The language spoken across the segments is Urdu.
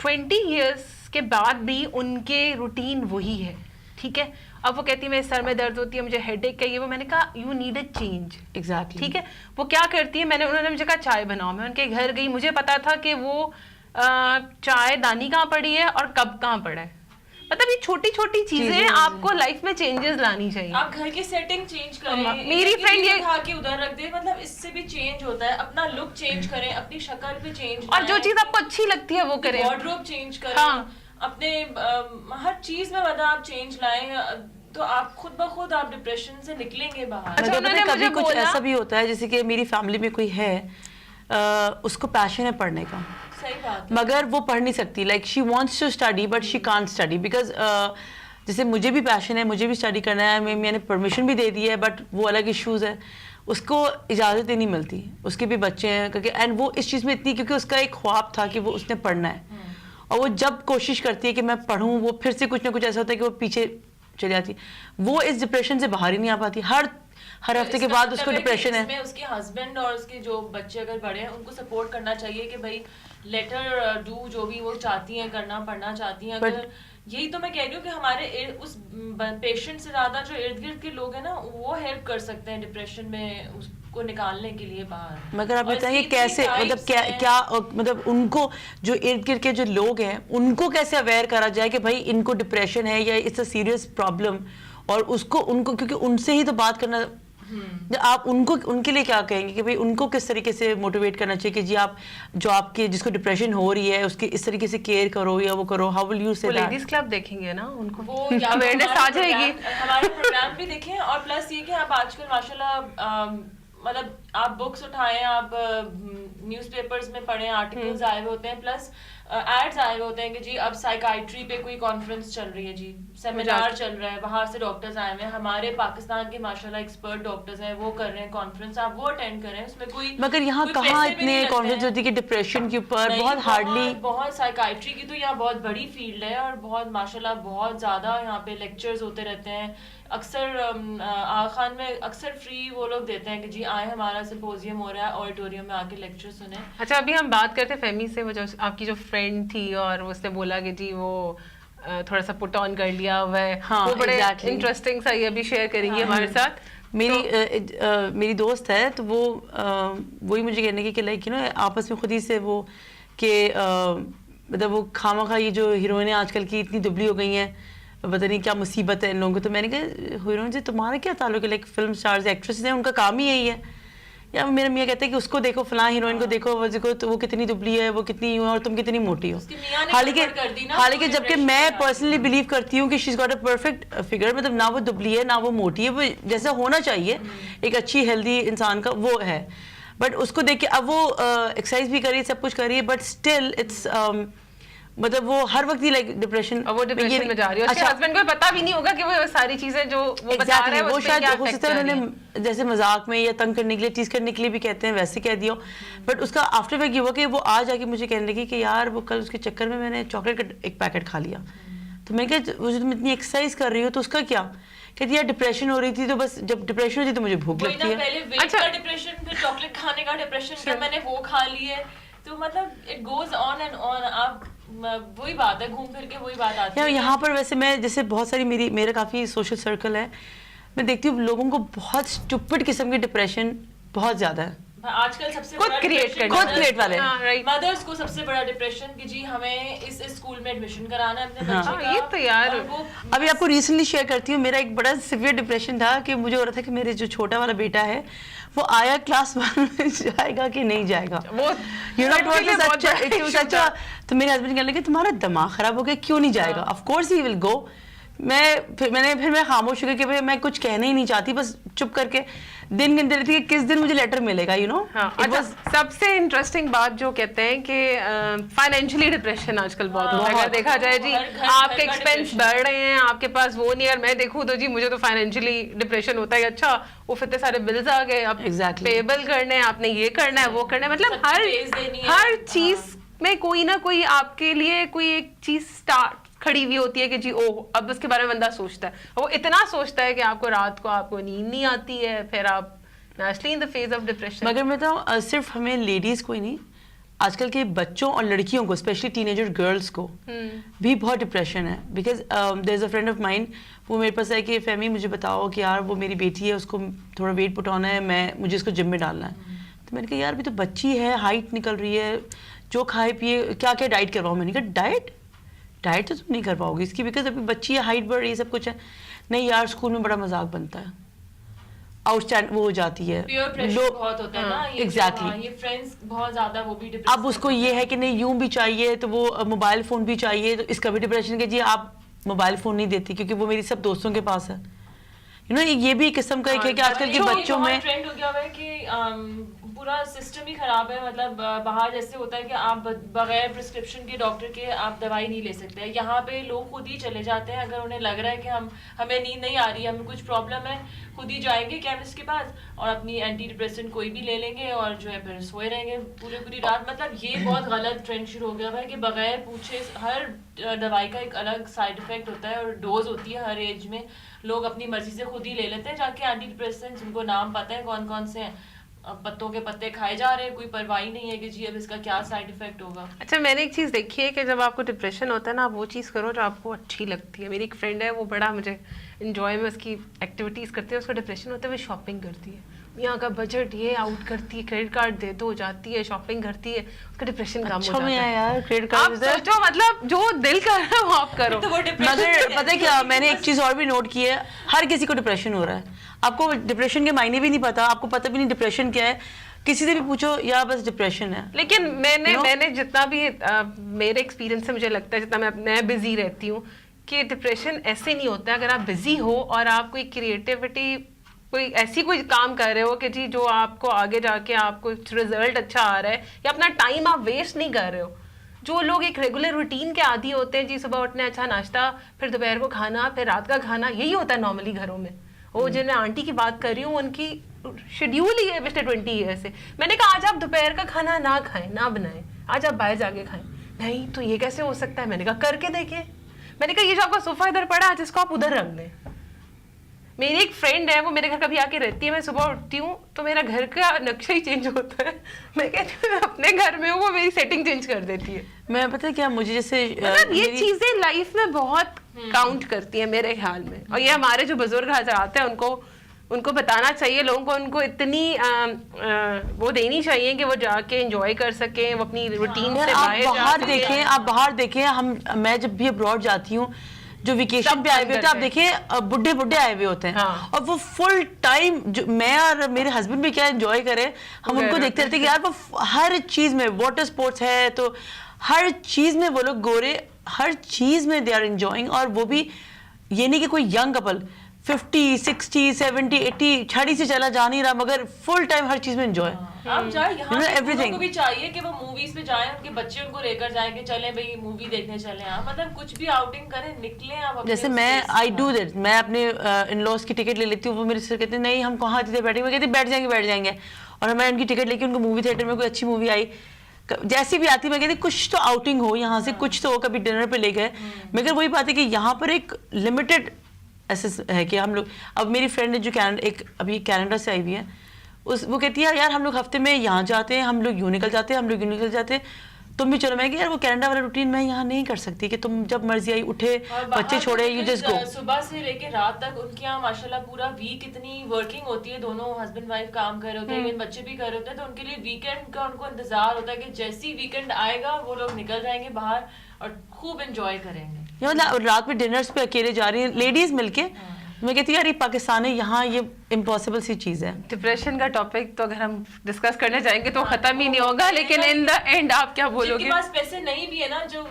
20 years اس کے بعد بھی ان کے روٹین وہی ہے, ٹھیک ہے. اب وہ کہتی ہے میرے سر میں درد ہوتی ہے, مجھے ہیڈ ایک ہے, یہ وہ. میں نے کہا you need a change. Exactly. ٹھیک ہے. وہ کیا کرتی ہے, انہوں نے مجھے کہا چائے بناؤ, میں ان کے گھر گئی, مجھے پتا تھا کہ وہ چائے دانی کہاں پڑی ہے اور کب کہاں پڑا ہے. مطلب یہ چھوٹی چھوٹی چیزیں آپ کو لائف میں چینجز لانی چاہیے. آپ گھر کی سیٹنگ چینج کریں, میری فرینڈ یہ اٹھا کے ادھر رکھ دے, مطلب اس سے بھی چینج ہوتا ہے. اپنا لک چینج کریں, اپنی شکل پہ چینج, اور جو چیز آپ کو اچھی لگتی ہے وہ کریں. وارڈروب چینج کریں, اپنے ہر چیز میں مطلب آپ چینج لائیں, تو آپ خود بخود آپ ڈپریشن سے نکلیں گے باہر. کبھی کچھ ایسا بھی ہوتا ہے جیسے کہ میری فیملی میں کوئی ہے, اس کو پیشن ہے پڑھنے کا, مگر وہ پڑھ نہیں سکتی. Like she wants to study but she can't study because جیسے مجھے بھی پیشن ہے, مجھے بھی اسٹڈی کرنا ہے, میں نے پرمیشن بھی دے دی ہے, بٹ وہ الگ ایشوز ہے, اس کو اجازت ہی نہیں ملتی. اس کے بھی بچے ہیں کیونکہ, اینڈ وہ اس چیز میں اتنی, کیونکہ اس کا ایک خواب تھا کہ وہ اس نے پڑھنا ہے, اور وہ جب کوشش کرتی ہے کہ میں پڑھوں, وہ پھر سے کچھ نہ کچھ ایسا ہوتا ہے کہ وہ پیچھے چلی جاتی. وہ اس ڈپریشن سے باہر ہی نہیں آ پاتی. ہر ہفتے کے بعد اس کو ڈپریشن ہے. اس کے ہسبینڈ اور اس کے جو بچے اگر بڑے ہیں ان کو سپورٹ کرنا چاہیے کہ بھائی لیٹ ہر ڈو جو بھی وہ چاہتی ہیں کرنا, پڑھنا چاہتی ہیں. اگر یہی تو میں کہہ رہی ہوں کہ ہمارے اس پیشنٹ سے زیادہ جو ارد گرد کے لوگ ہیں نا, وہ ہیلپ کر سکتے ہیں ڈپریشن میں اس کو نکالنے کے لیے باہر. مگر آپ بتائیں کیسے, مطلب کیا مطلب ان کو جو ارد گرد کے جو لوگ ہیں ان کو کیسے اویئر کرا جائے کہ بھائی ان کو ڈپریشن ہے یا اٹس اے سیریس پرابلم, اور اس کو ان کو, کیونکہ ان سے ہی تو بات کرنا. آپ ان کے لیے کیا کہیں گے کہ بھائی ان کو کس طریقے سے موٹیویٹ کرنا چاہیے کہ جی آپ جو آپ کے جس کو ڈپریشن ہو رہی ہے اس کی اس طریقے سے کیئر کرو یا وہ کرو, ہاؤ ول یو سے دیٹ. لیڈیز کلب دیکھیں گے نا, ان کو وہ اویئرنیس آ جائے گی. ہمارے پروگرام بھی دیکھیں, اور پلس یہ کہ آپ آج کل ماشاءاللہ مطلب آپ بکس اٹھائیں, آپ نیوز پیپرز میں پڑھیں, آرٹیکلز آئے ہوئے ہوتے ہیں, پلس ایڈز آئے ہوئے ہوتے ہیں کہ جی اب سائیکائٹری پہ کوئی کانفرنس چل رہی ہے, جی سیمینار چل رہا ہے, باہر سے ڈاکٹرز آئے ہوئے ہیں, ہمارے پاکستان کے ماشاءاللہ ایکسپرٹ ڈاکٹرز ہیں, وہ کر رہے ہیں کانفرنس, آپ وہ اٹینڈ کریں. اس میں کوئی, مگر یہاں کہاں اتنے کانفرنس ہوتی ہے کہ ڈپریشن کے اوپر بہت ہارڈلی. بہت سائیکائٹری کی تو یہاں بہت بڑی فیلڈ ہے, اور بہت ماشاءاللہ بہت زیادہ یہاں پہ لیکچرز ہوتے رہتے ہیں. اکثر آغا خان میں اکثر فری وہ لوگ دیتے ہیں کہ جی آئے, ہمارا سمپوزیم ہو رہا ہے, آڈیٹوریم میں آ کے لیکچر سنیں. اچھا, ابھی ہم بات کرتے فہمی سے, وہ جو آپ کی جو فرینڈ تھی اور اس نے بولا کہ جی وہ تھوڑا سا پٹ آن کر لیا ہوا ہے, وہ بڑے انٹرسٹنگ سا, یہ ابھی شیئر کریں گے ہمارے ساتھ. میری دوست ہے, تو وہ وہی مجھے کہنے کی کہ لائک یو نو آپس میں خود ہی سے وہ کہ مطلب وہ خواہ مخواہ یہ جو ہیروئنیں آج کل کی اتنی دبلی ہو گئی ہیں, پتہ نہیں کیا مصیبت ہے ان لوگوں کو. تو میں نے کہا ہیروئن سے تمہارا کیا تعلق ہے, لائک فلم اسٹارز ایکٹریسز ہیں, ان کا کام ہی یہی ہے. یا میرا میاں کہتا ہے کہ اس کو دیکھو, فلاں ہیروئن کو دیکھو, تو وہ کتنی دبلی ہے, وہ کتنی یوں ہے, اور تم کتنی موٹی ہو. حالانکہ جبکہ میں پرسنلی بلیو کرتی ہوں کہ she is got a perfect figure, مطلب نہ وہ دبلی ہے نہ وہ موٹی ہے, وہ جیسا ہونا چاہیے ایک اچھی ہیلدی انسان کا وہ ہے. بٹ اس کو دیکھ کے اب وہ ایکسرسائز بھی کر رہی ہے, سب کچھ کر رہی ہے, بٹ اسٹل اٹس مطلب وہ ہر وقت ہی لائک ڈپریشن, وہ ڈپریشن میں جا رہی ہے. اس کے ہسبینڈ کو پتہ بھی نہیں ہوگا کہ وہ ساری چیزیں جو وہ بتا رہے ہیں وہ شاید ہو سکتا ہے انہوں نے جیسے مذاق میں یا تنگ کرنے کے لیے, ٹیز کرنے کے لیے بھی کہتے ہیں, ویسے کہہ دیا. بٹ اس کا آفٹر افیکٹ یہ ہوا کہ وہ آج آ کے مجھے کہنے لگی کہ یار وہ کل اس کے چکر میں نے چاکلیٹ کا ایک پیکٹ کھا لیا. تو میں نے کہا وہ جو تم اتنی ایکسرسائز کر رہی ہو تو اس کا کیا, کہتی یار ڈپریشن ہو رہی تھی, تو بس جب ڈپریشن ہوتی ہے تو مجھے بھوک لگتی ہے. اچھا, ڈپریشن پھر چاکلیٹ کھانے کا ڈپریشن, میں نے وہ کھا لی ہے, تو مطلب it goes on and on. آپ وہی بات ہے, گھوم پھر کے وہی بات آتی ہے. یہاں پر ویسے میں جیسے بہت ساری میرا کافی سوشل سرکل ہے, میں دیکھتی ہوں لوگوں کو بہت اسٹوپڈ قسم کی ڈپریشن بہت زیادہ ہے. آج کل سب سے خود کریٹ والے مدرس کو سب سے بڑا ڈپریشن کہ جی ہمیں اس اسکول میں ایڈمیشن کرانا ہے اپنے بچے کا. یہ تو یار ابھی آپ کو ریسنٹلی شیئر کرتی ہوں, میرا ایک بڑا سیویئر ڈپریشن تھا کہ مجھے ہو رہا تھا کہ میرے جو چھوٹا والا بیٹا ہے وہ آیا کلاس 1 میں جائے گا کہ نہیں جائے گا. تو میرے ہسبینڈ کہنے لگے تمہارا دماغ خراب ہو گیا, کیوں نہیں جائے گا, آف کورس ہی ول گو. پھر میں خاموش ہو گئی کہ میں کچھ کہنا ہی نہیں چاہتی, بس چپ کر کے دن گنتے رہتی ہے کہ کس دن مجھے لیٹر ملے گا, یو نو. سب سے انٹرسٹنگ بات جو کہتے ہیں کہ فائنینشلی ڈپریشن آج کل بہت ہوتا ہے. اگر دیکھا جائے جی آپ کے ایکسپینس بڑھ رہے ہیں, آپ کے پاس وہ نہیں, اگر میں دیکھوں تو جی مجھے تو فائنینشلی ڈپریشن ہوتا ہے. اچھا وہ اتنے سارے بلز آ گئے, آپ پیبل کرنے ہیں, آپ نے یہ کرنا ہے وہ کرنا ہے, مطلب ہر چیز میں کوئی نہ کوئی آپ کے لیے کوئی ایک چیز اسٹارٹ کھڑی ہوئی ہوتی ہے کہ جی اوہ اب اس کے بارے میں بندہ سوچتا ہے. وہ اتنا سوچتا ہے کہ آپ کو رات کو آپ کو نیند نہیں آتی ہے, پھر آپ naturally in the phase of depression. مگر میں تو صرف ہمیں لیڈیز کو ہی نہیں, آج کل کے بچوں اور لڑکیوں کو اسپیشلی ٹین ایجر گرلس کو بھی بہت ڈپریشن ہے. Because there is a friend of mind, وہ میرے پاس ہے کہ فہمی مجھے بتاؤ کہ یار وہ میری بیٹی ہے, اس کو تھوڑا ویٹ پٹ ہونا ہے, مجھے اس کو جم میں ڈالنا ہے. تو میں نے کہا یار ابھی تو بچی ہے, ہائٹ نکل رہی ہے, جو کھائے پیے کیا کیا ڈائٹ کرواؤں. میں نے کہا ڈائٹ تو تم نہیں کر پاؤ گی اس کی, بیکاز ابھی بچی ہے, ہائٹ بڑھ رہی ہے, سب کچھ ہے. نہیں یار اسکول میں بڑا مذاق بنتا ہے, آؤٹ اسٹینڈ وہ ہو جاتی ہے, بہت ہوتا ہے نا ایگزیکٹلی. یہ فرینڈس بہت زیادہ وہ بھی اب اس کو یہ ہے کہ نہیں یوں بھی چاہیے, تو وہ موبائل فون بھی چاہیے, تو اس کا بھی ڈپریشن کہ جی آپ موبائل فون نہیں دیتی کیونکہ وہ میری سب دوستوں کے پاس ہے. یہ بھی قسم کا ہے کہ آج کل کے بچوں میں ٹرینڈ ہو گیا ہے کہ پورا سسٹم ہی خراب ہے. مطلب باہر جیسے ہوتا ہے کہ آپ بغیر پرسکرپشن کے ڈاکٹر کے آپ دوائی نہیں لے سکتے. یہاں پہ لوگ خود ہی چلے جاتے ہیں, اگر انہیں لگ رہا ہے کہ ہمیں نیند نہیں آ رہی ہے, ہمیں کچھ پرابلم ہے, خود ہی جائیں گے کیمسٹ کے پاس اور اپنی اینٹی ڈپریسنٹ کوئی بھی لے لیں گے اور جو ہے پھر سوئے رہیں گے پوری رات. مطلب یہ بہت غلط ٹرینڈ شروع ہو گیا ہے کہ بغیر پوچھے ہر دوائی کا ایک الگ سائڈ افیکٹ ہوتا ہے اور ڈوز ہوتی ہے ہر ایج میں. لوگ اپنی مرضی سے خود ہی لے لیتے ہیں جا کے اینٹی ڈپریسنٹس, ان کو نام پتہ ہے کون کون سے ہیں, پتوں کے پتے کھائے جا رہے ہیں, کوئی پرواہ نہیں ہے کہ جی اب اس کا کیا سائڈ افیکٹ ہوگا. اچھا میں نے ایک چیز دیکھی ہے کہ جب آپ کو ڈپریشن ہوتا ہے نا, آپ وہ چیز کرو جو آپ کو اچھی لگتی ہے. میری ایک فرینڈ ہے, وہ بڑا مجھے انجوائے میں اس کی ایکٹیویٹیز کرتی ہے. اس کو ڈپریشن ہوتا ہے, وہ شاپنگ کرتی ہے, یہاں کا بجٹ یہ آؤٹ کرتی ہے, کریڈٹ کارڈ دے دو جاتی ہے, شاپنگ کرتی ہے, اس کا ڈپریشن کم ہو جاتا ہے. یار کریڈٹ آپ کارڈ سوچو, مطلب جو دل کر رہا ہے وہ آپ کرو. مگر پتہ ہے کیا, میں نے ایک چیز اور بھی نوٹ کی ہے, ہر کسی کو ڈپریشن ہو رہا ہے. آپ کو ڈپریشن کے معنی بھی نہیں پتا, آپ کو پتہ بھی نہیں ڈپریشن کیا ہے, کسی سے بھی پوچھو یا بس ڈپریشن ہے. لیکن میں نے جتنا بھی میرے ایکسپیرینس سے مجھے لگتا ہے, جتنا میں بزی رہتی ہوں, کہ ڈپریشن ایسے نہیں ہوتا ہے. اگر آپ بزی ہو اور آپ کوئی کریٹیوٹی کوئی ایسی کوئی کام کر رہے ہو کہ جی جو آپ کو آگے جا کے آپ کو رزلٹ اچھا آ رہا ہے, یا اپنا ٹائم آپ ویسٹ نہیں کر رہے ہو. جو لوگ ایک ریگولر روٹین کے عادی ہوتے ہیں, جی صبح اٹھنے اچھا ناشتہ, پھر دوپہر کو کھانا, پھر رات کا کھانا, یہی ہوتا ہے نارملی گھروں میں. وہ جن میں آنٹی کی بات کر رہی ہوں, ان کی شیڈیول ہی ہے پچھلے 20 ایئر سے. میں نے کہا آج آپ دوپہر کا کھانا نہ کھائیں, نہ بنائیں, آج آپ باہر جا کے کھائیں. نہیں تو یہ کیسے ہو سکتا ہے. میں نے کہا کر کے دیکھیں. میں نے کہا یہ جو آپ کا صوفہ ادھر پڑا, آج اس کو آپ ادھر رکھ دیں. میری ایک فرینڈ ہے, وہ میرے گھر کبھی آ کے رہتی ہے, میں صبح اٹھتی ہوں تو میرا گھر کا نقشہ ہی چینج ہوتا ہے. میں کہتی ہوں اپنے گھر میں ہوں, وہ میری سیٹنگ چینج کر دیتی ہے. میں پتہ ہے کیا, مجھے جیسے یہ چیزیں لائف میں بہت کاؤنٹ کرتی ہیں میرے خیال میں. اور یہ ہمارے جو بزرگ حضرات ہیں, ان کو بتانا چاہیے لوگوں کو, ان کو اتنی وہ دینی چاہیے کہ وہ جا کے انجوائے کر سکیں, وہ اپنی روٹین سے آپ باہر دیکھیں. میں جب بھی ابراڈ جاتی ہوں, جو ویکیشن پہ آئے ہوئے ہوتے ہیں, آپ دیکھیں بڈھے آئے ہوئے ہوتے ہیں, اور وہ فل ٹائم, میں اور میرے ہسبینڈ بھی کیا انجوائے کریں, ہم ان کو دیکھتے رہتے ہیں کہ یار وہ ہر چیز میں, واٹر اسپورٹس ہے تو ہر چیز میں وہ لوگ گورے, ہر چیز میں دے آر انجوائنگ. اور وہ بھی یہ نہیں کہ کوئی ینگ کپل 50, 60, 70, 80 چھڑی سے چلا جا نہیں رہا, مگر فل ٹائم ہر چیز میں انجوائے. آپ جائیں, یہاں کو بھی چاہیے کہ وہ موویز پہ جائیں, ان کے بچے ان کو لے کر جائیں کہ چلیں بھائی مووی دیکھنے چلیں. آپ مطلب کچھ بھی آؤٹنگ کریں, نکلیں آپ. جیسے میں آئی ڈو دیٹ, میں اپنے ان لاس کی ٹکٹ لے لیتی ہوں. وہ میرے سے کہتے ہیں نہیں ہم کہاں اتنے بیٹھیں گے, میں کہتی بیٹھ جائیں گے. اور میں ان کی ٹکٹ لے کے ان کو مووی تھیٹر میں کوئی اچھی مووی آئی, جیسی بھی آتی, میں کہتی کچھ تو آؤٹنگ ہو یہاں سے, کچھ تو ہو. کبھی ڈنر پہ لے گئے, مگر وہی بات ہے کہ یہاں پر ایک لمیٹڈ ایسے ہے کہ ہم لوگ, اب میری فرینڈ ہے جو ایک ابھی کینیڈا سے آئی ہوئی ہے, وہ کہتی ہے یار ہم لوگ ہفتے میں یہاں جاتے ہیں, ہم لوگ یوں نکل جاتے ہیں, ہم لوگ یوں نکل جاتے ہیں, تم بھی چلو. میں کہ یار وہ کینیڈا والا روٹین میں یہاں نہیں کر سکتی کہ تم جب مرضی آئی اٹھے, بچے چھوڑے, یو جسٹ گو. صبح سے لے کے رات تک ان کے یہاں ماشاءاللہ پورا ویک اتنی ورکنگ ہوتی ہے, دونوں ہسبینڈ وائف کام کر رہے ہوتے ہیں, ایون بچے بھی کر رہے ہوتے ہیں, تو ان کے لیے ویکینڈ کا ان کو انتظار ہوتا ہے کہ جیسی ویکینڈ آئے گا وہ لوگ نکل جائیں گے باہر اور خوب انجوائے کریں گے. مطلب رات میں ڈنرس پہ اکیلے جا رہی ہیں لیڈیز مل کے. میں کہتی ہوں یار یہ پاکستان ہے, یہاں یہ امپاسبل سی چیز ہے. ڈپریشن کا ٹاپک تو اگر ہم ڈسکس کرنے جائیں گے تو ختم ہی نہیں ہوگا, لیکن ان دا اینڈ آپ کیا بولو گے؟ جن کے پاس پیسے نہیں بھی ہے نا, جو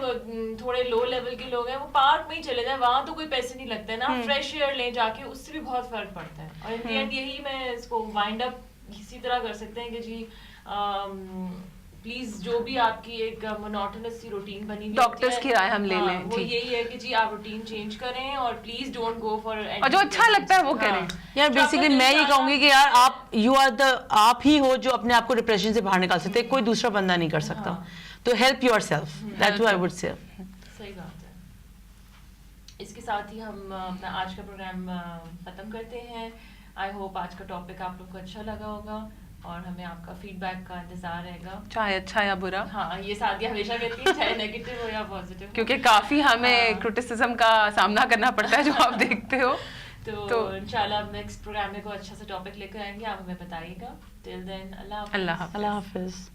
تھوڑے لو لیول کے لوگ ہیں, وہ پارک میں ہی چلے جائیں, وہاں تو کوئی پیسے نہیں لگتے نا, فریش ایئر لیں جا کے, اس سے بھی بہت فرق پڑتا ہے. اور ان دی اینڈ یہی میں اس کو وائنڈ اپ اسی طرح کر سکتے ہیں کہ جی پلیز جو بھی آپ کی ایک مونوٹونس سی روٹین بنی ہوئی, ڈاکٹرز کی رائے ہم لے لیں, وہ یہی ہے کہ جی آپ روٹین چینج کریں اور پلیز ڈونٹ گو فار, اور جو اچھا لگتا ہے وہ کریں. یار بیسیکلی میں یہ کہوں گی کہ یار آپ ہی ہو جو اپنے آپ کو ڈپریشن سے باہر نکال سکتے, کوئی دوسرا بندہ نہیں کر سکتا. تو help your self, that's what I would say. صحیح بات ہے. اس کے ساتھ ہی ہم اپنا آج کا پروگرام ختم کرتے ہیں. آئی ہوپ آج کا ٹاپک آپ لوگ کو اچھا لگا ہوگا, اور ہمیں آپ کا فیڈ بیک کا انتظار رہے گا, چاہے اچھا یا برا. ہاں یہ سعدیہ ہمیشہ کہتی ہے, چاہے نیگیٹو ہو یا پازیٹیو, کیونکہ کافی ہمیں کرٹیسزم کا سامنا کرنا پڑتا ہے جو آپ دیکھتے ہو. تو انشاءاللہ اب نیکسٹ پروگرام میں کوئی اچھا سا ٹاپک لے کر آئیں گے, آپ ہمیں بتائیے گا. ٹل دین اللہ حافظ. اللہ حافظ.